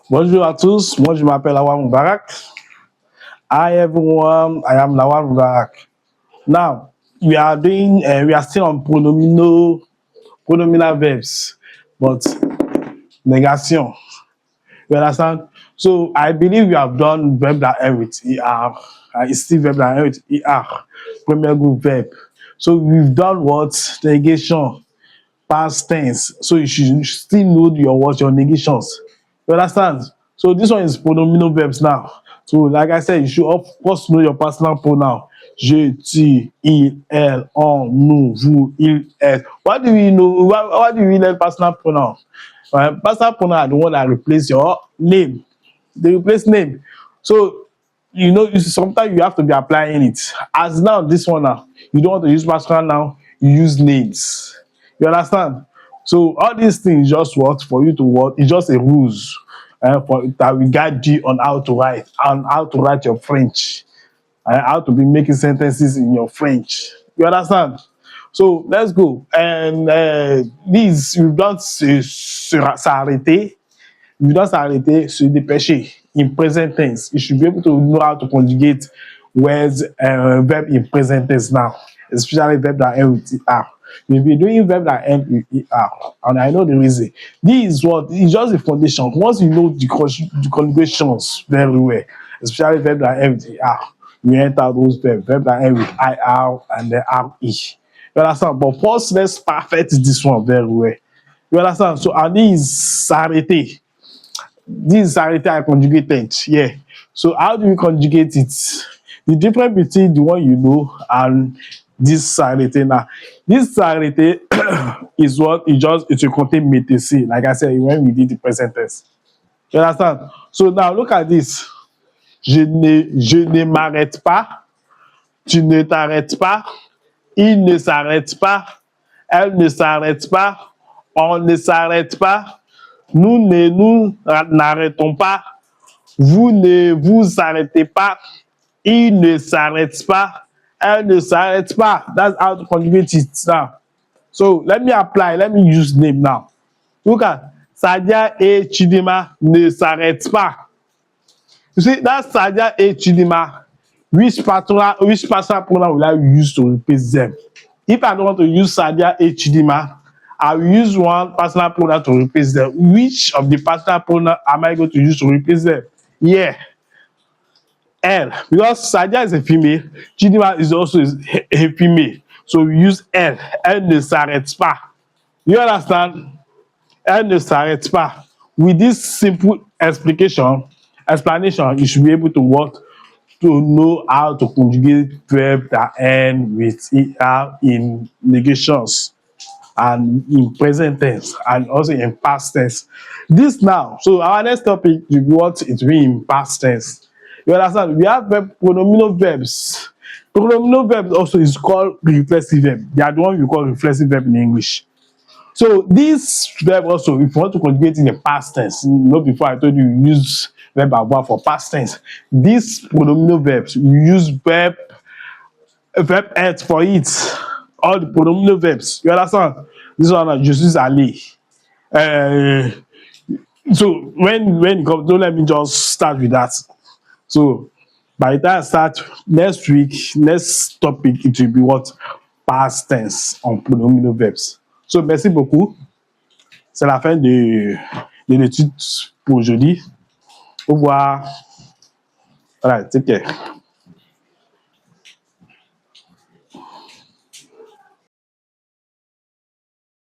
Bonjour à tous, moi je m'appelle Lawal Mubarak. Hi everyone, I am Lawal Mubarak. Now we are still on pronominal verbs, but negation. You understand? So I believe we have done verb that end with er. It's still verb that end with er. Premier group verb. So we've done what negation, past tense. So you should still know your negations. You understand? So this one is pronominal verbs now. So like I said, you should of course know your personal pronoun. Je, tu, il, elle, on, nous, vous, il, elle. What do you know? What do you learn personal pronoun? Personal pronoun are the one that replace your name. They replace name. So sometimes you have to be applying it. As now this one now, you don't want to use personal now, you use names. You understand? So all these things just what for you to what? It's just a rules for that will guide you on how to write your French, and how to be making sentences in your French. You understand? So let's go. And these we've done s'arrêter. We've done s'arrêter, se dépêcher in present tense. You should be able to know how to conjugate words verb in present tense now, especially verb that end with er. You'll be doing verb that end with er, and I know the reason. This is what it's just the foundation. Once you know the conjugations very well, especially verb that end with er, you enter those verb that end with ir and then re. You understand? But first, let's perfect this one very well. You understand? So, and this is s'arrêter. This is s'arrêter I conjugated. Yeah. So, how do you conjugate it? The difference between the one you know and this s'arrêter now. This s'arrêter is what it will contain métc, like I said when we did the present tense. You understand? So now look at this. Je ne m'arrête pas, tu ne t'arrêtes pas, il ne s'arrête pas, elle ne s'arrête pas, on ne s'arrête pas, nous ne nous n'arrêtons pas, vous ne vous arrêtez pas, il ne s'arrête pas, elle ne s'arrête pas. That's how to conjugate it now. So let me use name now. Look at Sadia et Chidima ne s'arrêtent pas. You see that Sadia et Chidima, which personal pronoun will I use to replace them? If I don't want to use Sadia et Chidima, I will use one personal pronoun to replace them. Which of the personal pronoun am I going to use to replace them? Yeah, elle, because Sadia is a female, Chidima is also a female. So we use elle. Elle ne s'arrête pas. You understand? Elle ne s'arrête pas. With this simple explanation, you should be able to know how to conjugate verb that end with er in negations and in present tense and also in past tense. This now, so our next topic is what it means in past tense. You understand? We have pronominal verbs. Pronominal verbs also is called reflexive verb. They are the one we call reflexive verb in English. So this verb also, if you want to conjugate in the past tense, before I told you use verb avoir for past tense. These pronominal verbs, we use verb être for it. All the pronominal verbs. You understand? This one, je suis allé. So when it comes, don't let me just start with that. So by the time I start next week, next topic, it will be what? Past tense on pronominal verbs. So merci beaucoup. C'est la fin de l'étude pour aujourd'hui. Au revoir. Voilà, take care.